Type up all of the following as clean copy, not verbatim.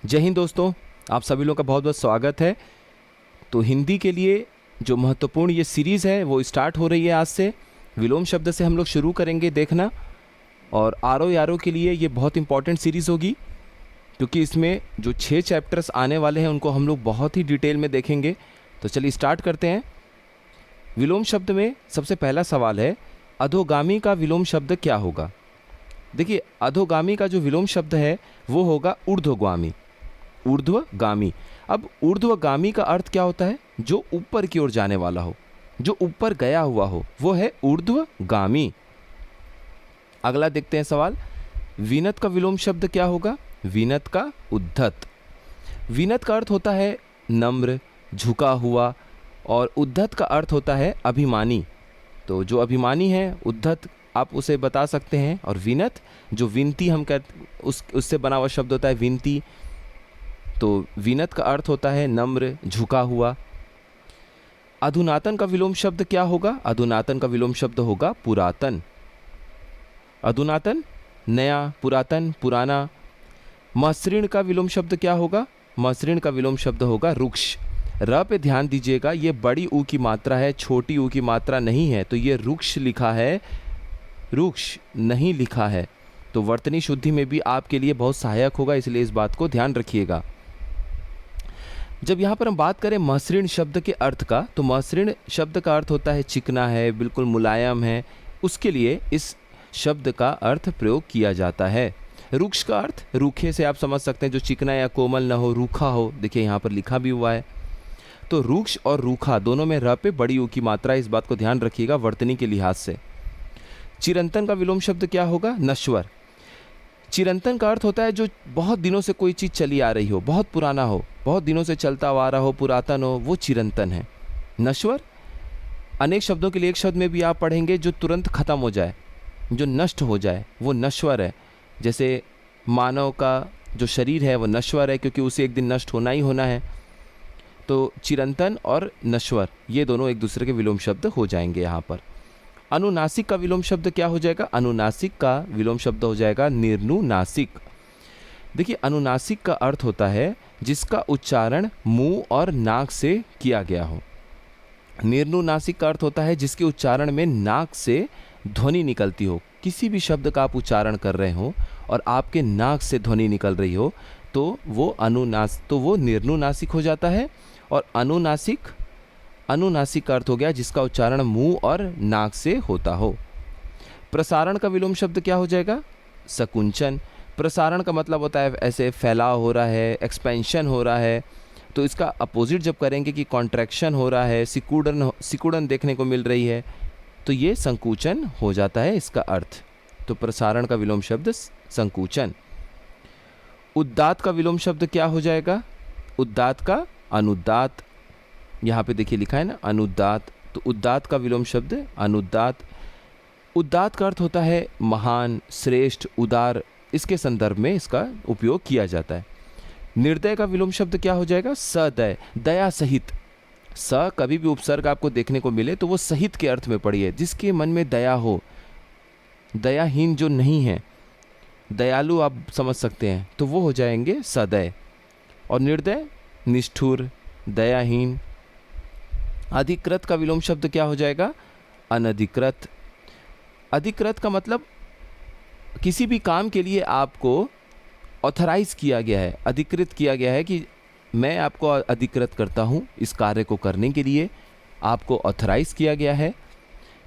जय हिंद दोस्तों, आप सभी लोगों का बहुत बहुत स्वागत है। तो हिंदी के लिए जो महत्वपूर्ण ये सीरीज़ है वो स्टार्ट हो रही है आज से। विलोम शब्द से हम लोग शुरू करेंगे देखना, और आरो यारो के लिए ये बहुत इंपॉर्टेंट सीरीज़ होगी, क्योंकि इसमें जो 6 चैप्टर्स आने वाले हैं उनको हम लोग बहुत ही डिटेल में देखेंगे। तो चलिए स्टार्ट करते हैं। विलोम शब्द में सबसे पहला सवाल है, अधोगामी का विलोम शब्द क्या होगा। देखिए, अधोगामी का जो विलोम शब्द है वो होगा ऊर्ध्वगामी। ऊर्ध्वगामी। अब ऊर्ध्वगामी का अर्थ क्या होता है? जो ऊपर की ओर जाने वाला हो, जो ऊपर गया हुआ हो, वो है ऊर्ध्वगामी। अगला देखते हैं सवाल, विनत का विलोम शब्द क्या होगा। विनत का उद्धत। विनत का अर्थ होता है नम्र, झुका हुआ, और उद्धत का अर्थ होता है अभिमानी। तो जो अभिमानी है, उद्धत आप उसे बता सकते हैं, और विनत जो विनती हम कर उससे बना हुआ शब्द होता है विनती। तो विनत का अर्थ होता है नम्र, झुका हुआ। अधुनातन का विलोम शब्द क्या होगा। अधुनातन का विलोम शब्द होगा पुरातन। अधुनातन नया, पुरातन पुराना। मसृण का विलोम शब्द क्या होगा। मसृण का विलोम शब्द होगा रुक्ष। र पे ध्यान दीजिएगा, ये बड़ी ऊ की मात्रा है, छोटी ऊ की मात्रा नहीं है। तो ये रुक्ष लिखा है, रुक्ष नहीं लिखा है। तो वर्तनी शुद्धि में भी आपके लिए बहुत सहायक होगा, इसलिए इस बात को ध्यान रखिएगा। जब यहाँ पर हम बात करें मसृण शब्द के अर्थ का, तो मसृण शब्द का अर्थ होता है चिकना है, बिल्कुल मुलायम है, उसके लिए इस शब्द का अर्थ प्रयोग किया जाता है। रुक्ष का अर्थ रूखे से आप समझ सकते हैं, जो चिकना या कोमल न हो, रूखा हो। देखिए यहाँ पर लिखा भी हुआ है। तो रुक्ष और रूखा दोनों में र पे बड़ी ऊ की मात्रा, इस बात को ध्यान रखिएगा वर्तनी के लिहाज से। चिरंतन का विलोम शब्द क्या होगा। नश्वर। चिरंतन का अर्थ होता है जो बहुत दिनों से कोई चीज़ चली आ रही हो, बहुत पुराना हो, बहुत दिनों से चलता आ रहा हो, पुरातन हो, वो चिरंतन है। नश्वर अनेक शब्दों के लिए एक शब्द में भी आप पढ़ेंगे जो तुरंत खत्म हो जाए, जो नष्ट हो जाए, वो नश्वर है। जैसे मानव का जो शरीर है वो नश्वर है, क्योंकि उसे एक दिन नष्ट होना ही होना है। तो चिरंतन और नश्वर ये दोनों एक दूसरे के विलोम शब्द हो जाएंगे यहाँ पर। अनुनासिक का विलोम शब्द क्या हो जाएगा। अनुनासिक का विलोम शब्द हो जाएगा निर्नुनासिक। देखिए, अनुनासिक का अर्थ होता है जिसका उच्चारण मुंह और नाक से किया गया हो। निर्नुनासिक का अर्थ होता है जिसके उच्चारण में नाक से ध्वनि निकलती हो। किसी भी शब्द का आप उच्चारण कर रहे हो और आपके नाक से ध्वनि निकल रही हो, तो वो निर्नुनासिक हो जाता है। और अनुनासिक का अर्थ हो गया जिसका उच्चारण मुंह और नाक से होता हो। प्रसारण का विलोम शब्द क्या हो जाएगा। सकुंचन। प्रसारण का मतलब होता है ऐसे फैलाव हो रहा है, एक्सपेंशन हो रहा है। तो इसका अपोजिट जब करेंगे कि कॉन्ट्रैक्शन हो रहा है, सिकुड़न देखने को मिल रही है, तो ये संकुचन हो जाता है इसका अर्थ। तो प्रसारण का विलोम शब्द संकुचन। उद्दात का विलोम शब्द क्या हो जाएगा। उद्दात का अनुदात। यहाँ पे देखिए लिखा है ना, अनुदात। तो उद्दात का विलोम शब्द अनुदात। उद्दात का अर्थ होता है महान, श्रेष्ठ, उदार। इसके संदर्भ में इसका उपयोग किया जाता है। निर्दय का विलोम शब्द क्या हो जाएगा। सदय। दया सहित। स कभी भी उपसर्ग आपको देखने को मिले तो वो सहित के अर्थ में पढ़िए, जिसके मन में दया हो, दयाहीन जो नहीं है, दयालु आप समझ सकते हैं, तो वो हो जाएंगे सदय। और निर्दय निष्ठुर, दयाहीन। अधिकृत का विलोम शब्द क्या हो जाएगा। अनधिकृत। अधिकृत का मतलब किसी भी काम के लिए आपको ऑथराइज किया गया है, अधिकृत किया गया है, कि मैं आपको अधिकृत करता हूँ इस कार्य को करने के लिए, आपको ऑथराइज किया गया है।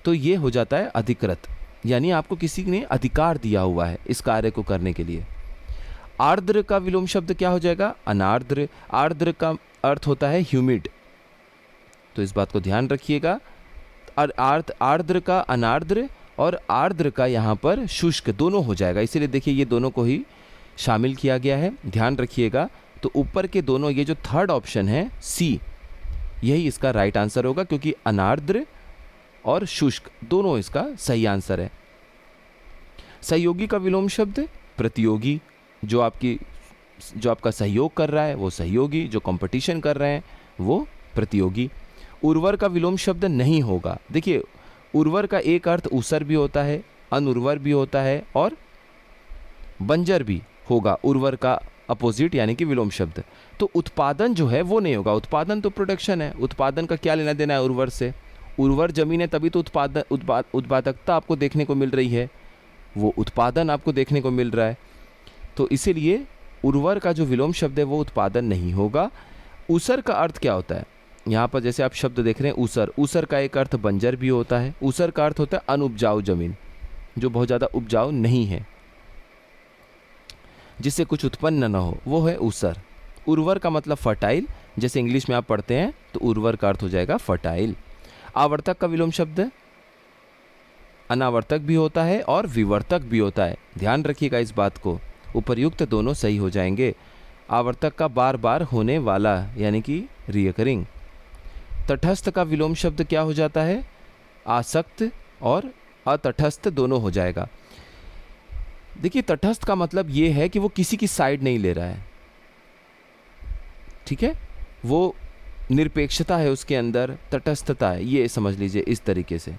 तो ये हो जाता है अधिकृत, यानी आपको किसी ने अधिकार दिया हुआ है इस कार्य को करने के लिए। आर्द्र का विलोम शब्द क्या हो जाएगा। अनार्द्र। आर्द्र का अर्थ होता है ह्यूमिड, तो इस बात को ध्यान रखिएगा। और आर्द्र का अनार्द्र और आर्द्र का यहाँ पर शुष्क दोनों हो जाएगा, इसीलिए देखिए ये दोनों को ही शामिल किया गया है, ध्यान रखिएगा। तो ऊपर के दोनों, ये जो थर्ड ऑप्शन है सी, यही इसका राइट आंसर होगा, क्योंकि अनार्द्र और शुष्क दोनों इसका सही आंसर है। सहयोगी का विलोम शब्द प्रतियोगी। जो आपका सहयोग कर रहा है वो सहयोगी, जो कंपटीशन कर रहे हैं वो प्रतियोगी। उर्वर का विलोम शब्द नहीं होगा। देखिए, उर्वर का एक अर्थ ऊसर भी होता है, अनुर्वर भी होता है और बंजर भी होगा। उर्वर का अपोजिट यानी कि विलोम शब्द। तो उत्पादन जो है वो नहीं होगा, उत्पादन तो प्रोडक्शन है, उत्पादन का क्या लेना देना है उर्वर से। उर्वर जमीन है तभी तो उत्पादकता आपको देखने को मिल रही है, वो उत्पादन आपको देखने को मिल रहा है। तो इसीलिए उर्वर का जो विलोम शब्द है वो उत्पादन नहीं होगा। ऊसर का अर्थ क्या होता है, यहाँ पर जैसे आप शब्द देख रहे हैं ऊसर, ऊसर का एक अर्थ बंजर भी होता है। ऊसर का अर्थ होता है अनुपजाऊ जमीन, जो बहुत ज़्यादा उपजाऊ नहीं है, जिससे कुछ उत्पन्न न हो, वो है ऊसर। उर्वर का मतलब फर्टाइल, जैसे इंग्लिश में आप पढ़ते हैं तो उर्वर का अर्थ हो जाएगा फर्टाइल। आवर्तक का विलोम शब्द अनावर्तक भी होता है और विवर्तक भी होता है, ध्यान रखिएगा इस बात को, उपर्युक्त दोनों सही हो जाएंगे। आवर्तक का बार बार होने वाला यानी कि रिकरिंग। तटस्थ का विलोम शब्द क्या हो जाता है, आसक्त और अतटस्थ दोनों हो जाएगा। देखिए तटस्थ का मतलब ये है कि वो किसी की साइड नहीं ले रहा है, ठीक है, वो निरपेक्षता है उसके अंदर, तटस्थता है, ये समझ लीजिए इस तरीके से,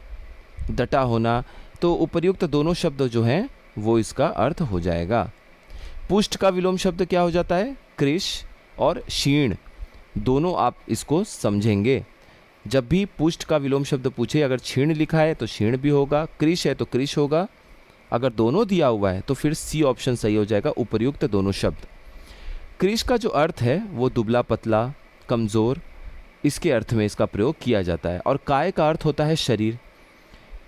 डटा होना। तो उपर्युक्त दोनों शब्द जो हैं वो इसका अर्थ हो जाएगा। पुष्ट का विलोम शब्द क्या हो जाता है, कृश और क्षीण, दोनों आप इसको समझेंगे। जब भी पुष्ट का विलोम शब्द पूछे, अगर क्षीण लिखा है तो क्षीण भी होगा, कृश है तो कृश होगा, अगर दोनों दिया हुआ है तो फिर सी ऑप्शन सही हो जाएगा, उपर्युक्त दोनों शब्द। कृश का जो अर्थ है वो दुबला पतला कमज़ोर, इसके अर्थ में इसका प्रयोग किया जाता है। और काय का अर्थ होता है शरीर,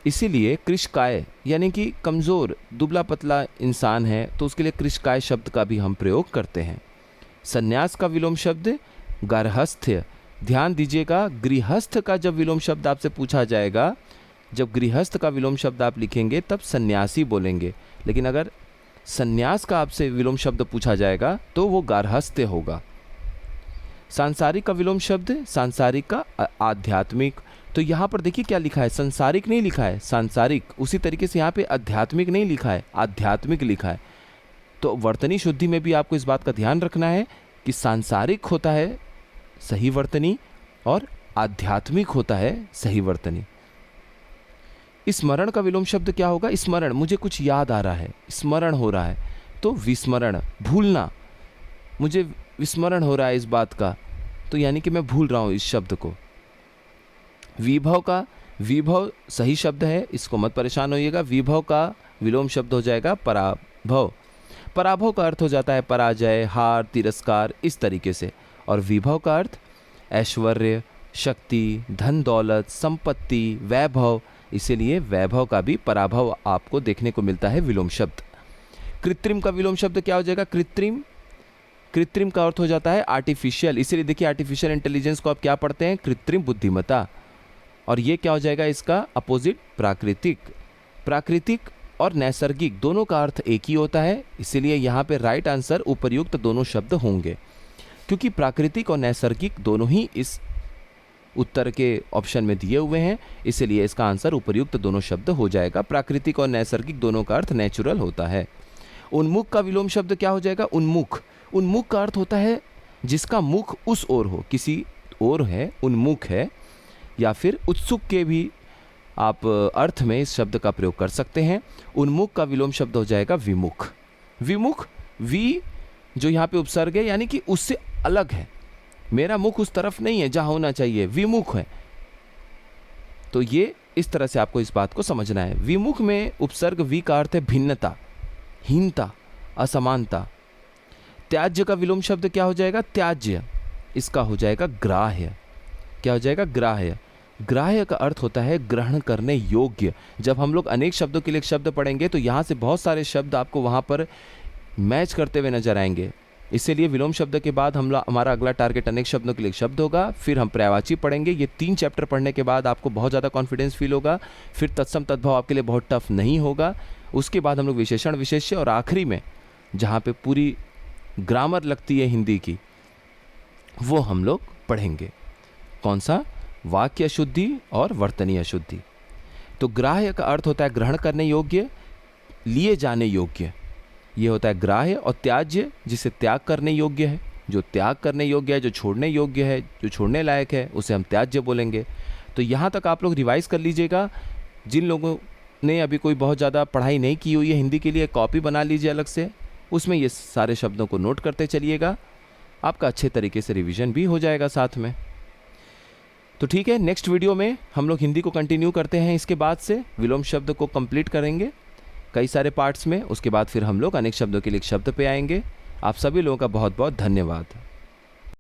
इसीलिए कृशकाय यानी कि कमज़ोर दुबला पतला इंसान है तो उसके लिए कृशकाय शब्द का भी हम प्रयोग करते हैं। संन्यास का विलोम शब्द गार्हस्थ्य, ध्यान दीजिएगा, गृहस्थ का जब विलोम शब्द आपसे पूछा जाएगा, जब गृहस्थ का विलोम शब्द आप लिखेंगे तब सन्यासी बोलेंगे, लेकिन अगर संन्यास का आपसे विलोम शब्द पूछा जाएगा तो वो गार्हस्थ्य होगा। सांसारिक का विलोम शब्द सांसारिक का आध्यात्मिक, तो यहाँ पर देखिए क्या लिखा है, संसारिक नहीं लिखा है, सांसारिक। उसी तरीके से यहाँ पे आध्यात्मिक नहीं लिखा है, आध्यात्मिक लिखा है। तो वर्तनी शुद्धि में भी आपको इस बात का ध्यान रखना है कि सांसारिक होता है सही वर्तनी और आध्यात्मिक होता है सही वर्तनी। स्मरण का विलोम शब्द क्या होगा, स्मरण, मुझे कुछ याद आ रहा है, स्मरण हो रहा है, तो विस्मरण, भूलना, मुझे विस्मरण हो रहा है इस बात का, तो यानी कि मैं भूल रहा हूँ इस शब्द को। विभव का, विभव सही शब्द है, इसको मत परेशान होइएगा, विभव का विलोम शब्द हो जाएगा पराभव। पराभव का अर्थ हो जाता है पराजय, हार, तिरस्कार, इस तरीके से। और विभव का अर्थ ऐश्वर्य, शक्ति, धन दौलत, संपत्ति, वैभव, इसीलिए वैभव का भी पराभव आपको देखने को मिलता है विलोम शब्द। कृत्रिम का विलोम शब्द क्या हो जाएगा, कृत्रिम, कृत्रिम का अर्थ हो जाता है आर्टिफिशियल, इसीलिए देखिए आर्टिफिशियल इंटेलिजेंस को आप क्या पढ़ते हैं, कृत्रिम बुद्धिमत्ता। और ये क्या हो जाएगा इसका अपोजिट, प्राकृतिक। प्राकृतिक और नैसर्गिक दोनों का अर्थ एक ही होता है, इसीलिए यहाँ पे राइट आंसर उपर्युक्त दोनों शब्द होंगे, क्योंकि प्राकृतिक और नैसर्गिक दोनों ही इस उत्तर के ऑप्शन में दिए हुए हैं, इसलिए इसका आंसर उपर्युक्त दोनों शब्द हो जाएगा। प्राकृतिक और नैसर्गिक दोनों का अर्थ नेचुरल होता है। उन्मुख का विलोम शब्द क्या हो जाएगा, उन्मुख। उन्मुख का अर्थ होता है जिसका मुख उस ओर हो, किसी ओर है, उन्मुख है, या फिर उत्सुक के भी आप अर्थ में इस शब्द का प्रयोग कर सकते हैं। उन्मुख का विलोम शब्द हो जाएगा विमुख। विमुख, वी जो यहाँ पे उपसर्ग है, यानी कि उससे अलग है, मेरा मुख उस तरफ नहीं है जहाँ होना चाहिए, विमुख है। तो ये इस तरह से आपको इस बात को समझना है। विमुख में उपसर्ग वी का अर्थ है भिन्नता, हीनता, असमानता। त्याज्य का विलोम शब्द क्या हो जाएगा, त्याज्य, इसका हो जाएगा ग्राह्य। क्या हो जाएगा, ग्राह्य। ग्राह्य का अर्थ होता है ग्रहण करने योग्य। जब हम लोग अनेक शब्दों के लिए शब्द पढ़ेंगे तो यहाँ से बहुत सारे शब्द आपको वहाँ पर मैच करते हुए नजर आएंगे, इसीलिए विलोम शब्द के बाद हमारा अगला टारगेट अनेक शब्दों के लिए शब्द होगा, फिर हम पर्यायवाची पढ़ेंगे। ये 3 चैप्टर पढ़ने के बाद आपको बहुत ज़्यादा कॉन्फिडेंस फील होगा, फिर तत्सम तद्भव आपके लिए बहुत टफ नहीं होगा। उसके बाद हम लोग विशेषण विशेष्य, और आखिरी में जहाँ पे पूरी ग्रामर लगती है हिंदी की, वो हम लोग पढ़ेंगे। कौन सा, वाक्य शुद्धि और वर्तनीय शुद्धि। तो ग्राह्य का अर्थ होता है ग्रहण करने योग्य, लिए जाने योग्य, ये होता है ग्राह्य। और त्याज्य जिसे त्याग करने योग्य है, जो त्याग करने योग्य है, जो छोड़ने योग्य है, जो छोड़ने लायक है, उसे हम त्याज्य बोलेंगे। तो यहाँ तक आप लोग रिवाइज कर लीजिएगा। जिन लोगों ने अभी कोई बहुत ज़्यादा पढ़ाई नहीं की हुई है हिंदी के लिए, कॉपी बना लीजिए अलग से, उसमें ये सारे शब्दों को नोट करते चलिएगा, आपका अच्छे तरीके से रिवीजन भी हो जाएगा साथ में। तो ठीक है, नेक्स्ट वीडियो में हम लोग हिंदी को कंटिन्यू करते हैं। इसके बाद से विलोम शब्द को कंप्लीट करेंगे कई सारे पार्ट्स में। उसके बाद फिर हम लोग अनेक शब्दों के लिए एक शब्द पे आएंगे। आप सभी लोगों का बहुत बहुत धन्यवाद।